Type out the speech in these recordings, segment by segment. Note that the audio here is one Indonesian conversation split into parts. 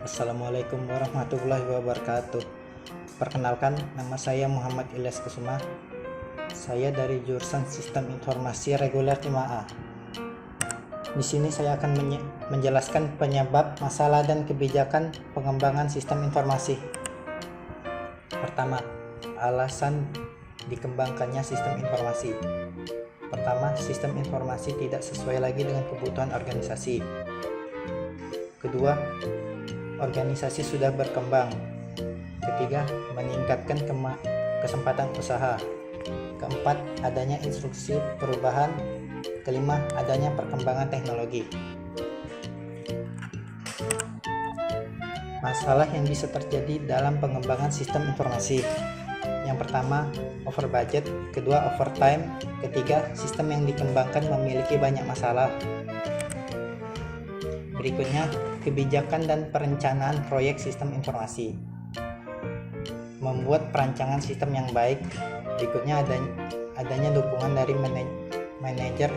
Assalamualaikum warahmatullahi wabarakatuh. Perkenalkan, nama saya Muhammad Ilyas Kusuma. Saya dari jurusan Sistem Informasi Reguler 5A. Di sini saya akan menjelaskan penyebab, masalah, dan kebijakan pengembangan sistem informasi. Pertama, alasan dikembangkannya sistem informasi. Pertama, sistem informasi tidak sesuai lagi dengan kebutuhan organisasi. Kedua, organisasi sudah berkembang. Ketiga, meningkatkan kesempatan usaha. Keempat, adanya instruksi perubahan. Kelima, adanya perkembangan teknologi. Masalah yang bisa terjadi dalam pengembangan sistem informasi. Yang pertama, over budget. Kedua, overtime. Ketiga, sistem yang dikembangkan memiliki banyak masalah. Berikutnya, kebijakan dan perencanaan proyek sistem informasi. Membuat perancangan sistem yang baik. Berikutnya, adanya dukungan dari manajer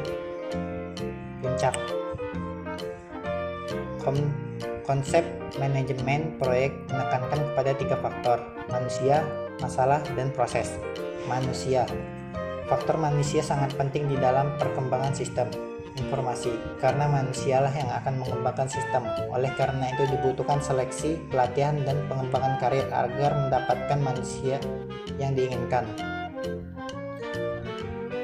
puncak. Konsep manajemen proyek menekankan kepada 3 faktor: manusia, masalah, dan proses. Manusia. Faktor manusia sangat penting di dalam perkembangan sistem informasi, karena manusialah yang akan mengembangkan sistem. Oleh karena itu dibutuhkan seleksi, pelatihan, dan pengembangan karir agar mendapatkan manusia yang diinginkan.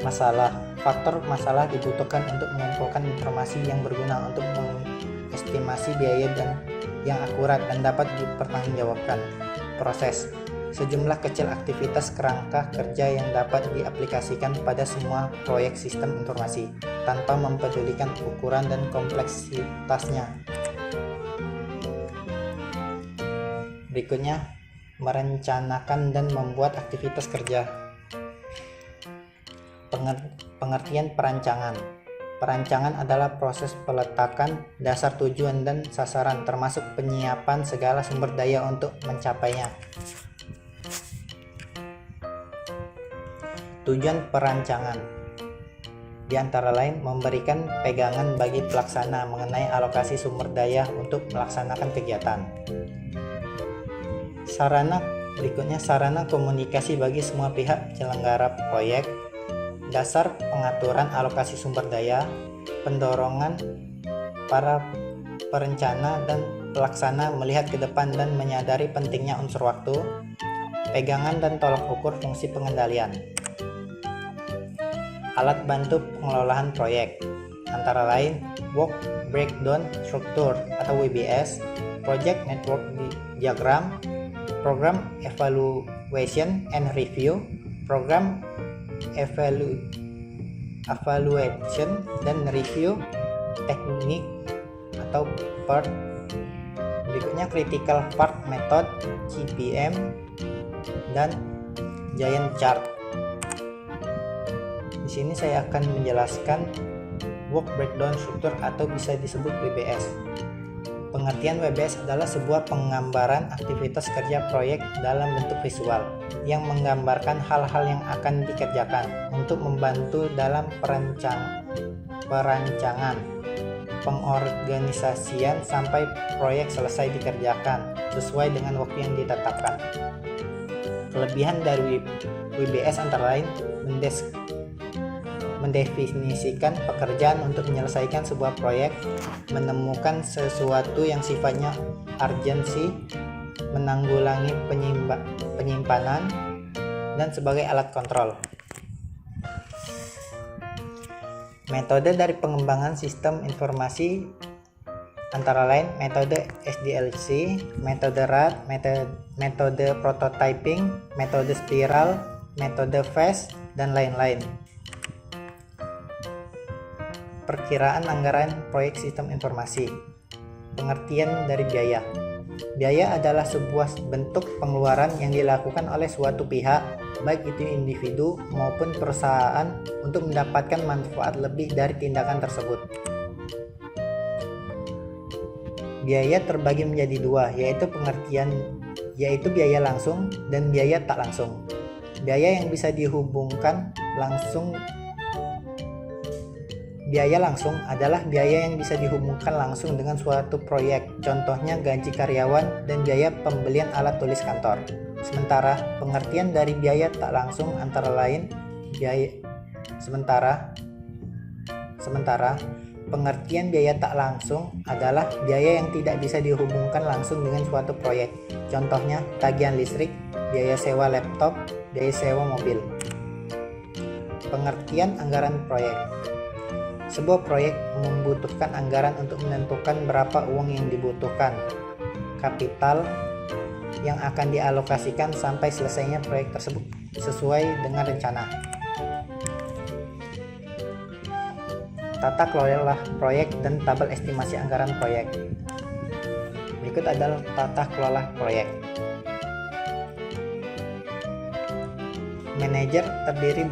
Masalah. Faktor masalah dibutuhkan untuk mengumpulkan informasi yang berguna untuk mengestimasi biaya dan yang akurat dan dapat dipertanggungjawabkan. Proses. Sejumlah kecil aktivitas kerangka kerja yang dapat diaplikasikan pada semua proyek sistem informasi tanpa mempedulikan ukuran dan kompleksitasnya. Berikutnya, merencanakan dan membuat aktivitas kerja. Pengertian perancangan. Perancangan adalah proses peletakan dasar tujuan dan sasaran, termasuk penyiapan segala sumber daya untuk mencapainya. Tujuan perancangan di antara lain memberikan pegangan bagi pelaksana mengenai alokasi sumber daya untuk melaksanakan kegiatan. Berikutnya sarana komunikasi bagi semua pihak penyelenggara proyek. Dasar pengaturan alokasi sumber daya, pendorongan para perencana dan pelaksana melihat ke depan dan menyadari pentingnya unsur waktu, pegangan dan tolak ukur fungsi pengendalian. Alat bantu pengelolaan proyek, antara lain Work Breakdown Structure atau WBS, Project Network Diagram, Program Evaluation and Review, Program Evaluation dan Review Teknik atau PERT. Berikutnya Critical Path Method, CPM, dan Giant Chart. Di sini saya akan menjelaskan Work Breakdown Structure atau bisa disebut WBS. Pengertian WBS adalah sebuah penggambaran aktivitas kerja proyek dalam bentuk visual yang menggambarkan hal-hal yang akan dikerjakan untuk membantu dalam perancangan, pengorganisasian sampai proyek selesai dikerjakan sesuai dengan waktu yang ditetapkan. Kelebihan dari WBS antara lain mendefinisikan pekerjaan untuk menyelesaikan sebuah proyek, menemukan sesuatu yang sifatnya urgensi, menanggulangi penyimpanan, dan sebagai alat kontrol. Metode dari pengembangan sistem informasi antara lain metode SDLC, metode RAD, metode prototyping, metode spiral, metode phase, dan lain-lain. Perkiraan anggaran proyek sistem informasi. Pengertian dari biaya. Biaya adalah sebuah bentuk pengeluaran yang dilakukan oleh suatu pihak, baik itu individu maupun perusahaan, untuk mendapatkan manfaat lebih dari tindakan tersebut. Biaya terbagi menjadi 2, yaitu biaya langsung dan biaya tak langsung. Biaya yang bisa dihubungkan langsung Biaya langsung adalah biaya yang bisa dihubungkan langsung dengan suatu proyek, contohnya gaji karyawan dan biaya pembelian alat tulis kantor. Sementara pengertian dari biaya tak langsung antara lain pengertian biaya tak langsung adalah biaya yang tidak bisa dihubungkan langsung dengan suatu proyek, contohnya tagihan listrik, biaya sewa laptop, biaya sewa mobil. Pengertian anggaran proyek. Sebuah proyek membutuhkan anggaran untuk menentukan berapa uang yang dibutuhkan, kapital yang akan dialokasikan sampai selesainya proyek tersebut sesuai dengan rencana. Tata kelola proyek dan tabel estimasi anggaran proyek. Berikut adalah tata kelola proyek. Manajer terdiri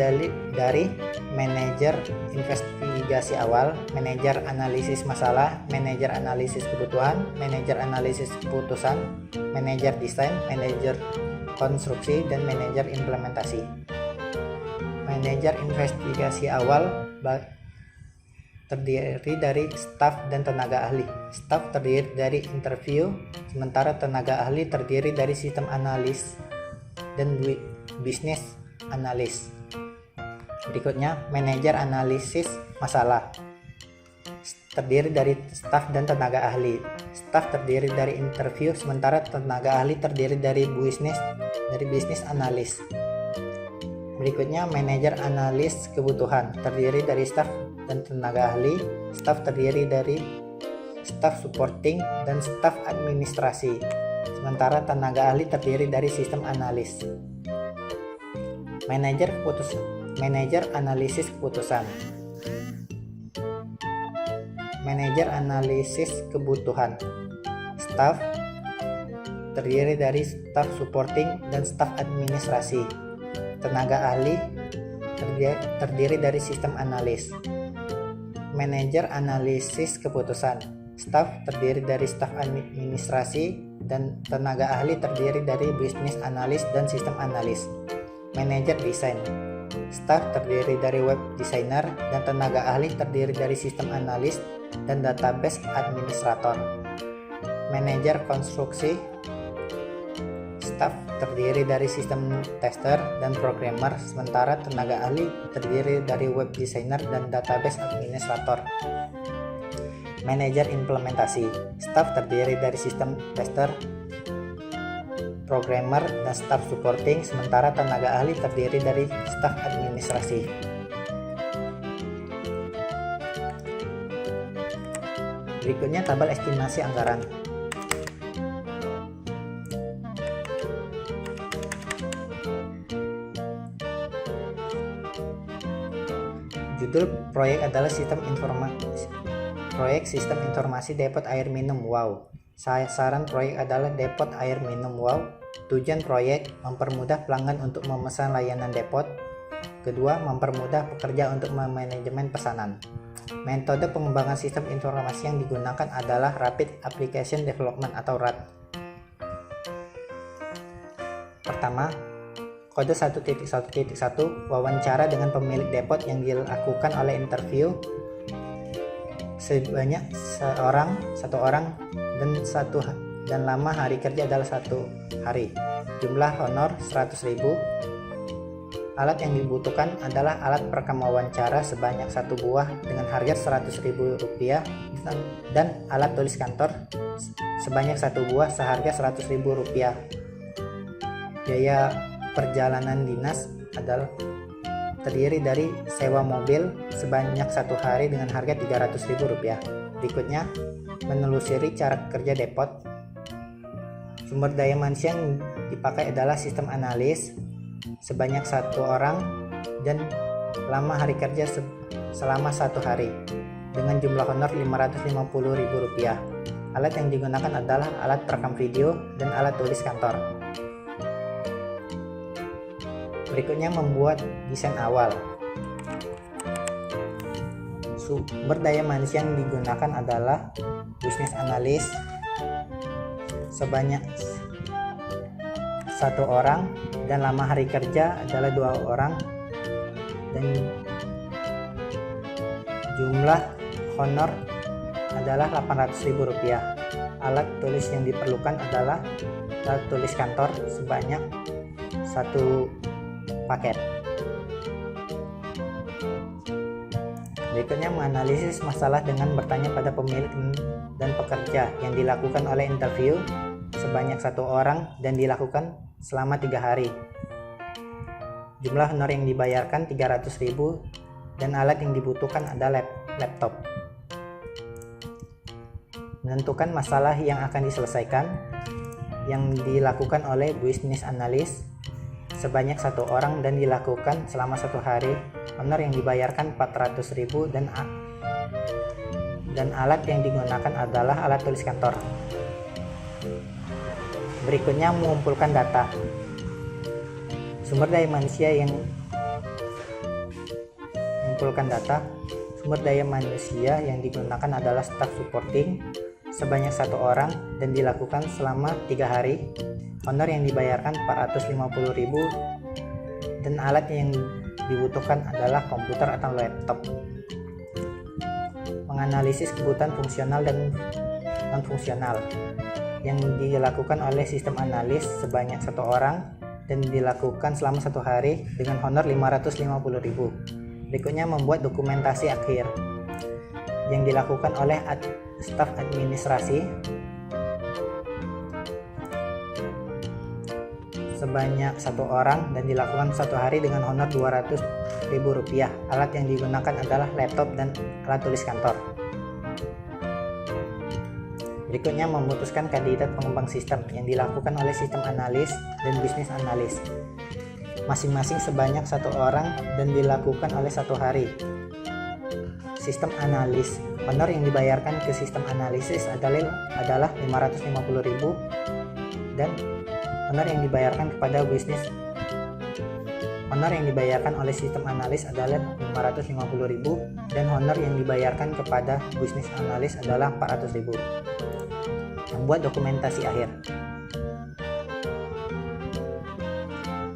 dari manajer investigasi awal, manajer analisis masalah, manajer analisis kebutuhan, manajer analisis keputusan, manajer desain, manajer konstruksi, dan manajer implementasi. Manajer investigasi awal terdiri dari staf dan tenaga ahli. Staf terdiri dari interview, sementara tenaga ahli terdiri dari sistem analis dan bisnis analis. Berikutnya, manajer analisis masalah terdiri dari staf dan tenaga ahli. Staf terdiri dari interview, sementara tenaga ahli terdiri dari bisnis analis. Berikutnya, manajer analis kebutuhan terdiri dari staf dan tenaga ahli. Staf terdiri dari staf supporting dan staf administrasi, sementara tenaga ahli terdiri dari sistem analis. Manajer analisis keputusan. Manajer analisis kebutuhan. Staf terdiri dari staf supporting dan staf administrasi. Tenaga ahli terdiri dari sistem analis. Manajer analisis keputusan. Staf terdiri dari staf administrasi dan tenaga ahli terdiri dari bisnis analis dan sistem analis. Manajer desain. Staf terdiri dari web designer dan tenaga ahli terdiri dari sistem analis dan database administrator. Manajer konstruksi. Staf terdiri dari sistem tester dan programmer, sementara tenaga ahli terdiri dari web designer dan database administrator. Manajer implementasi. Staf terdiri dari sistem tester, programmer, dan staf supporting, sementara tenaga ahli terdiri dari staf administrasi. Berikutnya tabel estimasi anggaran. Judul proyek adalah sistem informasi depot air minum WAU. Sasaran proyek adalah depot air minum WAU. Tujuan proyek mempermudah pelanggan untuk memesan layanan depot. Kedua, mempermudah pekerja untuk memanajemen pesanan. Metode pengembangan sistem informasi yang digunakan adalah Rapid Application Development atau RAD. Pertama, kode 1.1.1 wawancara dengan pemilik depot yang dilakukan oleh interview sebanyak satu orang dan lama hari kerja adalah 1 hari. Jumlah honor 100.000. Alat yang dibutuhkan adalah alat perekam wawancara sebanyak 1 buah dengan harga Rp100.000 dan alat tulis kantor sebanyak 1 buah seharga Rp100.000. Biaya perjalanan dinas adalah terdiri dari sewa mobil sebanyak 1 hari dengan harga Rp300.000. Berikutnya, menelusuri cara kerja depot. Sumber daya manusia yang dipakai adalah sistem analis sebanyak 1 orang dan lama hari kerja selama 1 hari dengan jumlah honor Rp550.000. Alat yang digunakan adalah alat perekam video dan alat tulis kantor. Berikutnya, membuat desain awal. Sumber daya manusia yang digunakan adalah business analyst sebanyak 1 orang dan lama hari kerja adalah 2 orang dan Jumlah honor adalah Rp800.000. Alat tulis yang diperlukan adalah alat tulis kantor sebanyak 1 paket. Berikutnya menganalisis masalah dengan bertanya pada pemilik dan pekerja yang dilakukan oleh interview sebanyak 1 orang dan dilakukan selama 3 hari. Jumlah honor yang dibayarkan Rp300.000 dan alat yang dibutuhkan adalah laptop. Menentukan masalah yang akan diselesaikan yang dilakukan oleh business analyst sebanyak 1 orang dan dilakukan selama 1 hari. Honor yang dibayarkan Rp400.000 dan alat yang digunakan adalah alat tulis kantor. Berikutnya mengumpulkan data. Sumber daya manusia yang mengumpulkan data. Sumber daya manusia yang digunakan adalah staff supporting sebanyak 1 orang dan dilakukan selama 3 hari. Honor yang dibayarkan Rp450.000 dan alat yang dibutuhkan adalah komputer atau laptop. Menganalisis kebutuhan fungsional dan non-fungsional yang dilakukan oleh sistem analis sebanyak 1 orang dan dilakukan selama 1 hari dengan honor Rp550.000. Berikutnya membuat dokumentasi akhir yang dilakukan oleh staf administrasi sebanyak 1 orang dan dilakukan 1 hari dengan honor Rp200.000. Alat yang digunakan adalah laptop dan alat tulis kantor. Berikutnya memutuskan kandidat pengembang sistem yang dilakukan oleh sistem analis dan bisnis analis masing-masing sebanyak 1 orang dan dilakukan oleh 1 hari. Sistem analis, honor yang dibayarkan ke sistem analisis adalah Rp550.000 dan honor yang dibayarkan kepada bisnis honor yang dibayarkan oleh sistem analis adalah Rp550.000 dan honor yang dibayarkan kepada bisnis analis adalah Rp400.000. Membuat dokumentasi akhir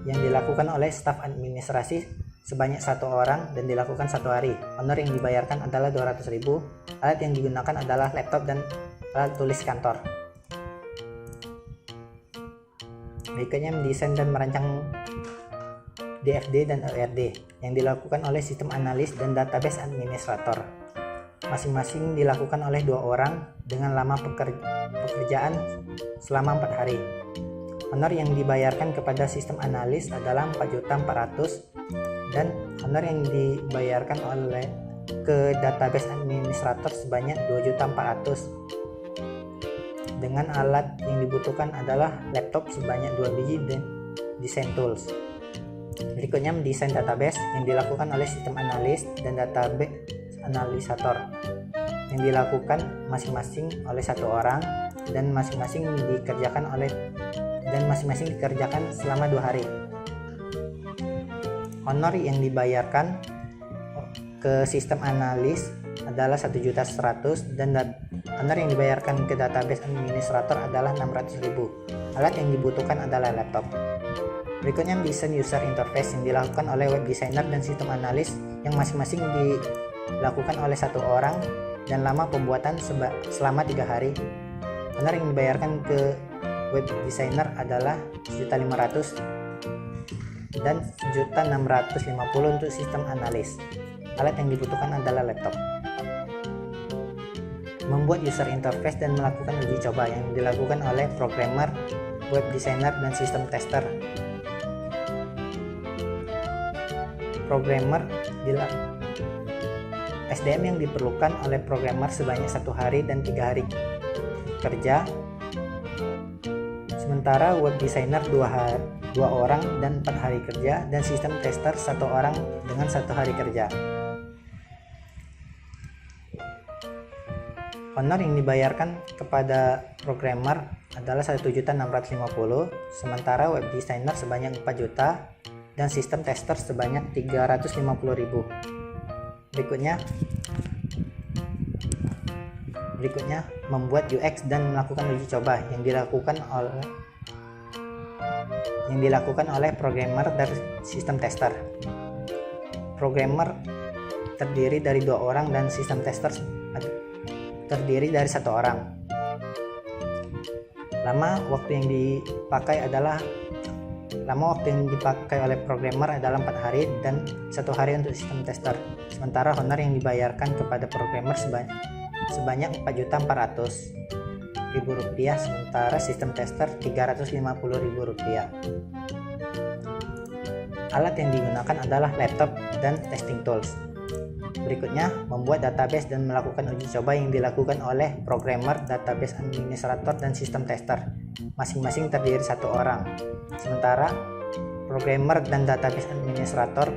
yang dilakukan oleh staf administrasi sebanyak 1 orang dan dilakukan 1 hari. Honor yang dibayarkan adalah Rp200.000. Alat yang digunakan adalah laptop dan alat tulis kantor. Berikutnya mendesain dan merancang DFD dan ERD yang dilakukan oleh sistem analis dan database administrator. Masing-masing dilakukan oleh 2 orang dengan lama pekerjaan selama 4 hari. Honor yang dibayarkan kepada sistem analis adalah Rp4.400.000 dan honor yang dibayarkan oleh ke database administrator sebanyak Rp2.400.000. Dengan alat yang dibutuhkan adalah laptop sebanyak 2 biji dan desain tools. Berikutnya mendesain database yang dilakukan oleh sistem analis dan database analisator yang dilakukan masing-masing oleh 1 orang dan masing-masing dikerjakan selama 2 hari. Honor yang dibayarkan ke sistem analis adalah Rp1.100.000 dan honor yang dibayarkan ke database administrator adalah Rp600.000. Alat yang dibutuhkan adalah laptop. Berikutnya desain user interface yang dilakukan oleh web designer dan sistem analis yang masing-masing dilakukan oleh 1 orang dan lama pembuatan selama 3 hari. Honor yang dibayarkan ke web designer adalah Rp1.500.000 dan Rp1.650.000 untuk sistem analis. Alat yang dibutuhkan adalah laptop. Membuat user interface dan melakukan uji coba yang dilakukan oleh programmer, web designer, dan sistem tester. SDM yang diperlukan oleh programmer sebanyak 1 hari dan 3 hari kerja, sementara web designer 2 orang dan 4 hari kerja, dan sistem tester 1 orang dengan 1 hari kerja. Honor yang dibayarkan kepada programmer adalah Rp1.650.000, sementara web designer sebanyak 4 juta dan sistem tester sebanyak Rp350.000. Berikutnya membuat UX dan melakukan uji coba yang dilakukan oleh programmer dan sistem tester. Programmer terdiri dari 2 orang dan sistem tester terdiri dari 1 orang. Lama waktu yang dipakai oleh programmer adalah 4 hari dan 1 hari untuk sistem tester. Sementara honor yang dibayarkan kepada programmer sebanyak Rp4.400.000, sementara sistem tester Rp350.000. Alat yang digunakan adalah laptop dan testing tools. Berikutnya, membuat database dan melakukan uji coba yang dilakukan oleh programmer, database administrator, dan sistem tester. Masing-masing terdiri 1 orang. Sementara programmer dan database administrator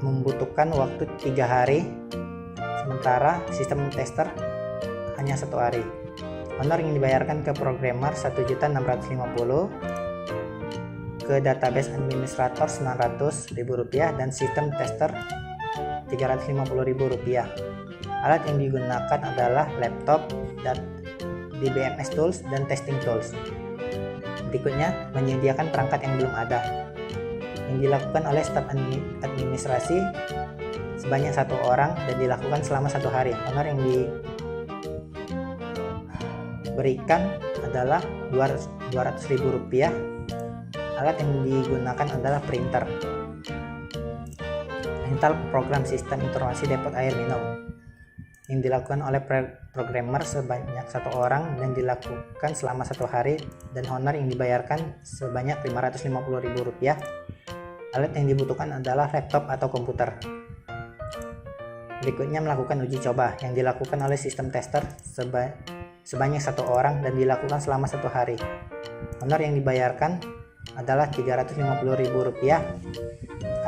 membutuhkan waktu 3 hari, sementara sistem tester hanya 1 hari. Honor yang dibayarkan ke programmer Rp1.650.000, ke database administrator Rp900.000, dan sistem tester Rp350.000. Alat yang digunakan adalah laptop, DBMS tools, dan testing tools. Berikutnya, menyediakan perangkat yang belum ada, yang dilakukan oleh staf administrasi sebanyak 1 orang dan dilakukan selama 1 hari. Honor yang diberikan adalah Rp200.000. Alat yang digunakan adalah printer. Install program sistem informasi depot air minum, yang dilakukan oleh programmer sebanyak 1 orang dan dilakukan selama 1 hari, dan honor yang dibayarkan sebanyak Rp550.000. Alat yang dibutuhkan adalah laptop atau komputer. Berikutnya, melakukan uji coba yang dilakukan oleh sistem tester sebanyak 1 orang dan dilakukan selama 1 hari. Honor yang dibayarkan adalah Rp350.000.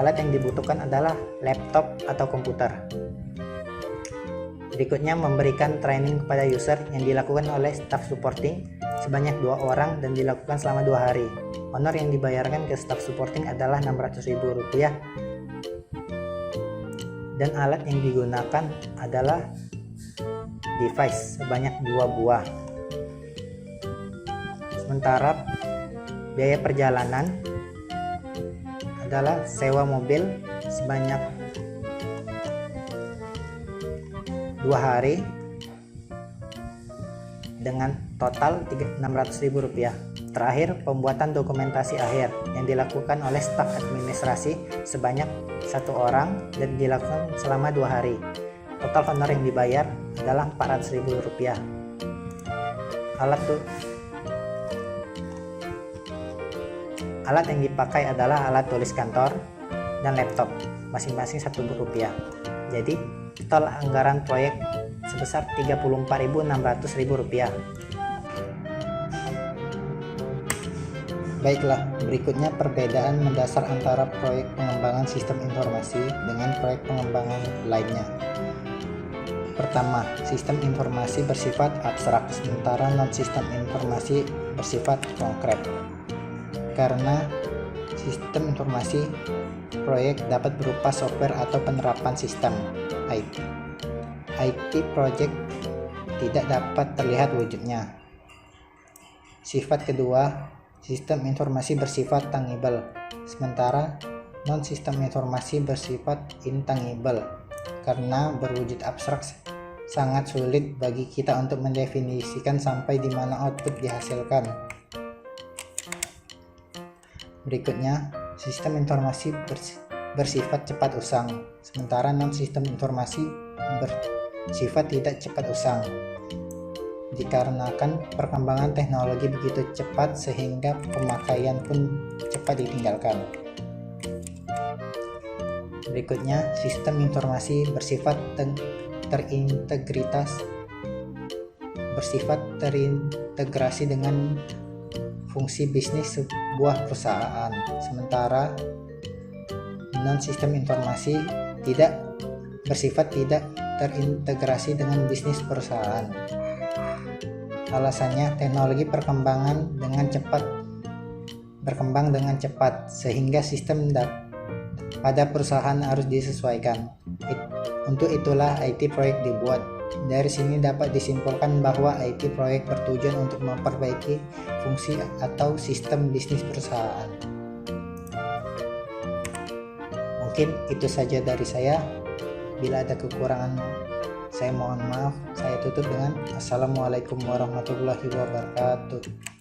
Alat yang dibutuhkan adalah laptop atau komputer. Berikutnya, memberikan training kepada user yang dilakukan oleh staff supporting sebanyak 2 orang dan dilakukan selama 2 hari. Honor yang dibayarkan ke staff supporting adalah Rp600.000. Dan alat yang digunakan adalah device sebanyak 2 buah. Sementara biaya perjalanan adalah sewa mobil sebanyak 2 hari dengan total Rp600.000. Terakhir, pembuatan dokumentasi akhir yang dilakukan oleh staf administrasi sebanyak 1 orang dan dilakukan selama 2 hari. Total honor yang dibayar adalah Rp400.000. Alat yang dipakai adalah alat tulis kantor dan laptop, masing-masing Rp1. Jadi, total anggaran proyek sebesar Rp34.600.000. Baiklah, berikutnya perbedaan mendasar antara proyek pengembangan sistem informasi dengan proyek pengembangan lainnya. Pertama, sistem informasi bersifat abstrak, sementara non-sistem informasi bersifat konkret. Karena sistem informasi proyek dapat berupa software atau penerapan sistem IT project tidak dapat terlihat wujudnya. Sifat kedua, sistem informasi bersifat tangible, sementara non-sistem informasi bersifat intangible. Karena berwujud abstrak, sangat sulit bagi kita untuk mendefinisikan sampai di mana output dihasilkan. Berikutnya, sistem informasi bersifat cepat usang, sementara non-sistem informasi bersifat tidak cepat usang. Dikarenakan perkembangan teknologi begitu cepat sehingga pemakaian pun cepat ditinggalkan. Berikutnya, sistem informasi bersifat terintegrasi dengan fungsi bisnis sebuah perusahaan, sementara non-sistem informasi tidak terintegrasi dengan bisnis perusahaan. Alasannya, teknologi berkembang dengan cepat sehingga sistem pada perusahaan harus disesuaikan. Untuk itulah IT proyek dibuat. Dari sini dapat disimpulkan bahwa IT proyek bertujuan untuk memperbaiki fungsi atau sistem bisnis perusahaan. Mungkin itu saja dari saya. Bila ada kekurangan, saya mohon maaf. Saya tutup dengan Assalamualaikum warahmatullahi wabarakatuh.